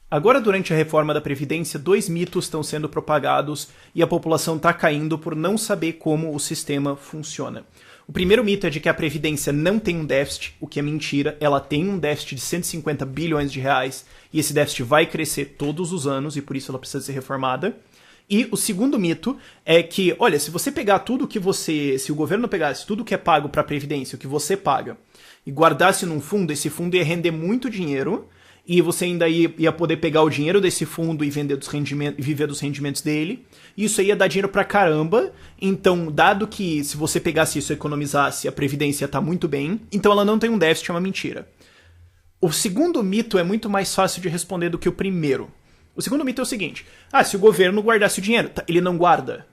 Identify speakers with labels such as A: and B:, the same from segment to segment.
A: Agora, durante a reforma da Previdência, dois mitos estão sendo propagados e a população está caindo por não saber como o sistema funciona. O primeiro mito é de que a Previdência não tem um déficit, o que é mentira. Ela tem um déficit de 150 bilhões de reais e esse déficit vai crescer todos os anos e por isso ela precisa ser reformada. E o segundo mito é que, olha, se você pegar tudo que se o governo pegasse tudo que é pago para a Previdência, o que você paga, e guardasse num fundo, esse fundo ia render muito dinheiro e você ainda ia poder pegar o dinheiro desse fundo e vender viver dos rendimentos dele. Isso aí ia dar dinheiro pra caramba. Então, dado que se você pegasse isso e economizasse, a Previdência ia estar muito bem, então ela não tem um déficit, é uma mentira. O segundo mito é muito mais fácil de responder do que o primeiro. O segundo mito é o seguinte: se o governo guardasse o dinheiro, ele não guarda.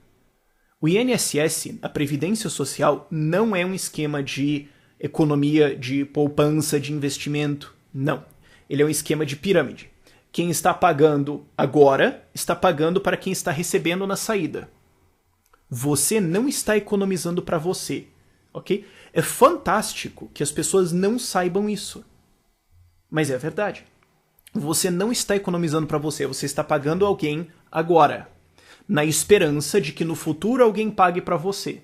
A: O INSS, a Previdência Social, não é um esquema de economia, de poupança, de investimento. Não. Ele é um esquema de pirâmide. Quem está pagando agora, está pagando para quem está recebendo na saída. Você não está economizando para você, ok? É fantástico que as pessoas não saibam isso. Mas é verdade. Você não está economizando para você, você está pagando alguém agora, na esperança de que no futuro alguém pague para você.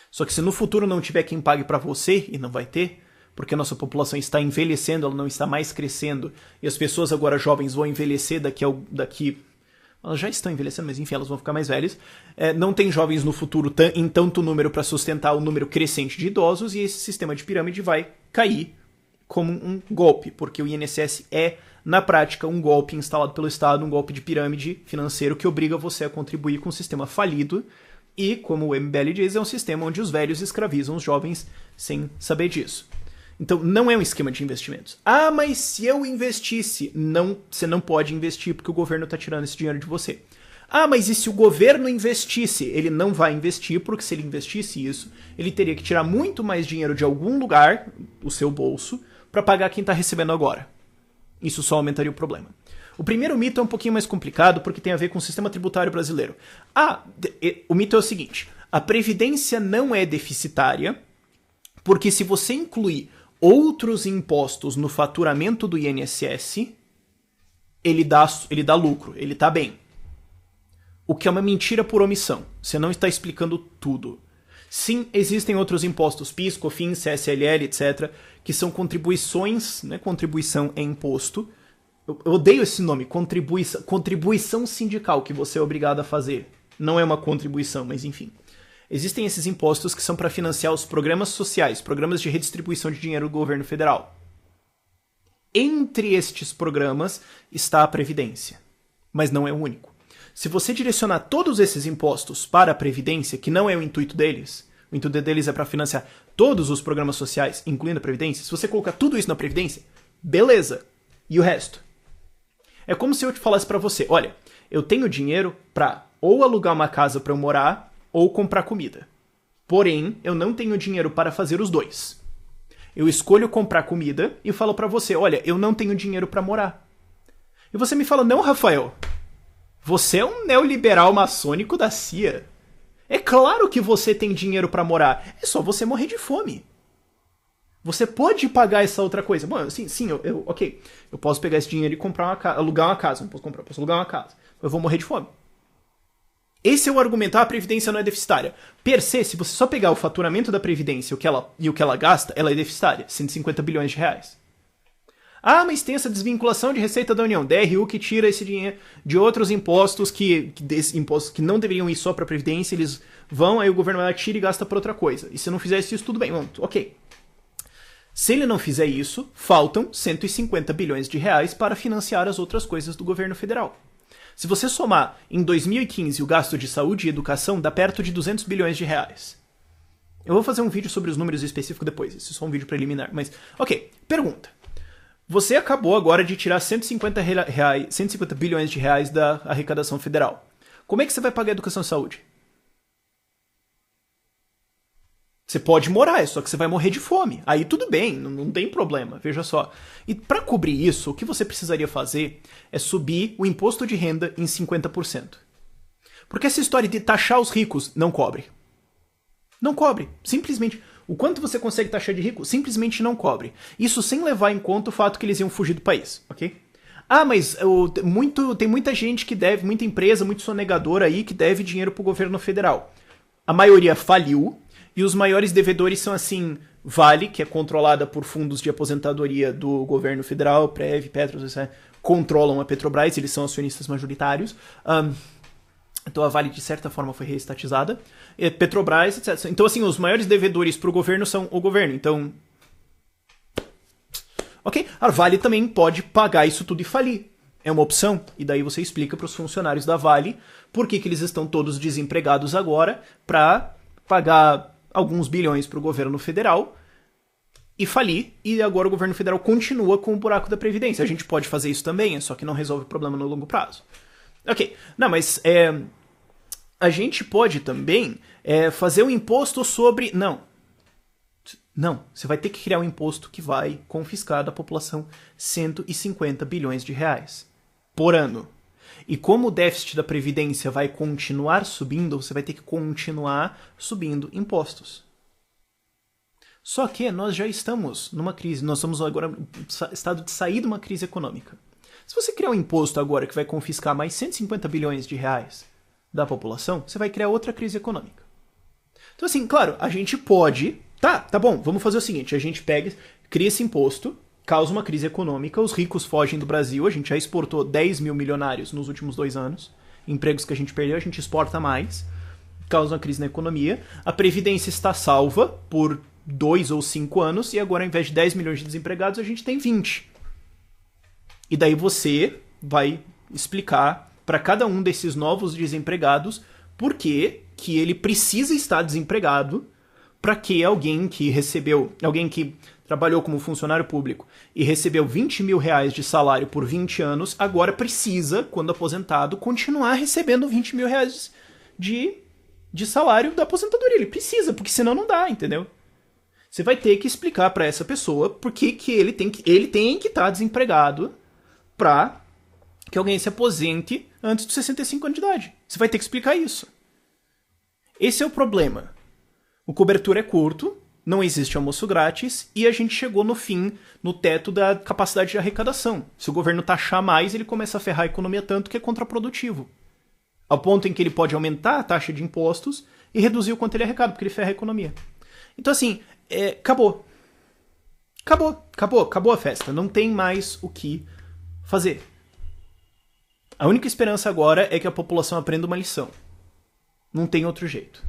A: Só que se no futuro não tiver quem pague para você, e não vai ter, porque a nossa população está envelhecendo, ela não está mais crescendo, e as pessoas agora jovens vão envelhecer daqui elas já estão envelhecendo, mas enfim, elas vão ficar mais velhas. Não tem jovens no futuro em tanto número para sustentar o número crescente de idosos, e esse sistema de pirâmide vai cair como um golpe, porque o INSS é, na prática, um golpe instalado pelo Estado, um golpe de pirâmide financeiro que obriga você a contribuir com um sistema falido, e, como o MBL diz, é um sistema onde os velhos escravizam os jovens sem saber disso. Então, não é um esquema de investimentos. Mas se eu investisse? Não, você não pode investir porque o governo está tirando esse dinheiro de você. Mas e se o governo investisse? Ele não vai investir porque se ele investisse isso, ele teria que tirar muito mais dinheiro de algum lugar, o seu bolso, para pagar quem está recebendo agora. Isso só aumentaria o problema. O primeiro mito é um pouquinho mais complicado porque tem a ver com o sistema tributário brasileiro. O mito é o seguinte: a Previdência não é deficitária porque se você incluir outros impostos no faturamento do INSS, ele dá lucro, ele está bem. O que é uma mentira por omissão. Você não está explicando tudo. Sim, existem outros impostos, PIS, COFINS, CSLL, etc., que são contribuições, né? Contribuição é imposto. Eu odeio esse nome, contribuição sindical, que você é obrigado a fazer. Não é uma contribuição, mas enfim. Existem esses impostos que são para financiar os programas sociais, programas de redistribuição de dinheiro do governo federal. Entre estes programas está a Previdência, mas não é o único. Se você direcionar todos esses impostos para a Previdência, que não é o intuito deles é para financiar todos os programas sociais, incluindo a Previdência, se você colocar tudo isso na Previdência, beleza. E o resto? É como se eu te falasse para você: olha, eu tenho dinheiro para ou alugar uma casa para eu morar, ou comprar comida. Porém, eu não tenho dinheiro para fazer os dois. Eu escolho comprar comida e falo para você: olha, eu não tenho dinheiro para morar. E você me fala: não, Rafael, você é um neoliberal maçônico da CIA. É claro que você tem dinheiro para morar, é só você morrer de fome. Você pode pagar essa outra coisa. Bom, sim, ok. Eu posso pegar esse dinheiro e alugar uma casa. Não posso comprar, posso alugar uma casa. Eu vou morrer de fome. Esse é o argumento: a Previdência não é deficitária. Per se, se você só pegar o faturamento da Previdência e o que ela gasta, ela é deficitária. 150 bilhões de reais. Mas tem essa desvinculação de receita da União. DRU que tira esse dinheiro de outros impostos impostos que não deveriam ir só para a Previdência, eles vão, aí o governo vai lá, tira e gasta para outra coisa. E se não fizesse isso, tudo bem. Ok. Se ele não fizer isso, faltam 150 bilhões de reais para financiar as outras coisas do governo federal. Se você somar em 2015 o gasto de saúde e educação, dá perto de 200 bilhões de reais. Eu vou fazer um vídeo sobre os números específicos depois, isso é só um vídeo preliminar. Mas, ok, pergunta. Você acabou agora de tirar 150 bilhões de reais da arrecadação federal. Como é que você vai pagar a educação e saúde? Você pode morar, só que você vai morrer de fome. Aí tudo bem, não tem problema, veja só. E para cobrir isso, o que você precisaria fazer é subir o imposto de renda em 50%. Porque essa história de taxar os ricos não cobre. Não cobre, simplesmente. O quanto você consegue taxar de rico, simplesmente não cobre. Isso sem levar em conta o fato que eles iam fugir do país, ok? Ah, mas tem muita gente que deve, muita empresa, muito sonegador aí que deve dinheiro pro governo federal. A maioria faliu, e os maiores devedores são assim, Vale, que é controlada por fundos de aposentadoria do governo federal, Prev, Petros, controlam a Petrobras, eles são acionistas majoritários. Então a Vale, de certa forma, foi reestatizada. Petrobras, etc. Então, assim, os maiores devedores pro governo são o governo. Então, ok, a Vale também pode pagar isso tudo e falir. É uma opção. E daí você explica para os funcionários da Vale por que eles estão todos desempregados agora para pagar alguns bilhões para o governo federal e falir. E agora o governo federal continua com o buraco da Previdência. A gente pode fazer isso também, só que não resolve o problema no longo prazo. Ok, não, mas a gente pode também fazer um imposto sobre... Não, você vai ter que criar um imposto que vai confiscar da população 150 bilhões de reais por ano. E como o déficit da Previdência vai continuar subindo, você vai ter que continuar subindo impostos. Só que nós já estamos numa crise, nós estamos agora em estado de sair de uma crise econômica. Se você criar um imposto agora que vai confiscar mais 150 bilhões de reais da população, você vai criar outra crise econômica. Então assim, claro, a gente pode... Tá bom, vamos fazer o seguinte, a gente cria esse imposto, causa uma crise econômica, os ricos fogem do Brasil, a gente já exportou 10 mil milionários nos últimos 2 anos, empregos que a gente perdeu, a gente exporta mais, causa uma crise na economia, a Previdência está salva por 2 ou 5 anos, e agora ao invés de 10 milhões de desempregados, a gente tem 20. E daí você vai explicar para cada um desses novos desempregados por que ele precisa estar desempregado para que alguém que trabalhou como funcionário público e recebeu 20 mil reais de salário por 20 anos, agora precisa, quando aposentado, continuar recebendo 20 mil reais de salário da aposentadoria. Ele precisa, porque senão não dá, entendeu? Você vai ter que explicar para essa pessoa por que ele tem que estar desempregado para que alguém se aposente antes dos 65 anos de idade. Você vai ter que explicar isso. Esse é o problema. O cobertor é curto, não existe almoço grátis e a gente chegou no fim, no teto da capacidade de arrecadação. Se o governo taxar mais, ele começa a ferrar a economia tanto que é contraprodutivo. Ao ponto em que ele pode aumentar a taxa de impostos e reduzir o quanto ele arrecada, porque ele ferra a economia. Então assim, acabou. Acabou a festa. Não tem mais o que fazer. A única esperança agora é que a população aprenda uma lição. Não tem outro jeito.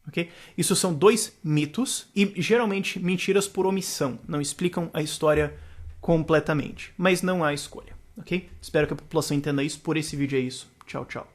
A: Okay? Isso são 2 mitos e geralmente mentiras por omissão. Não explicam a história completamente. Mas não há escolha. Okay? Espero que a população entenda isso. Por esse vídeo é isso. Tchau, tchau.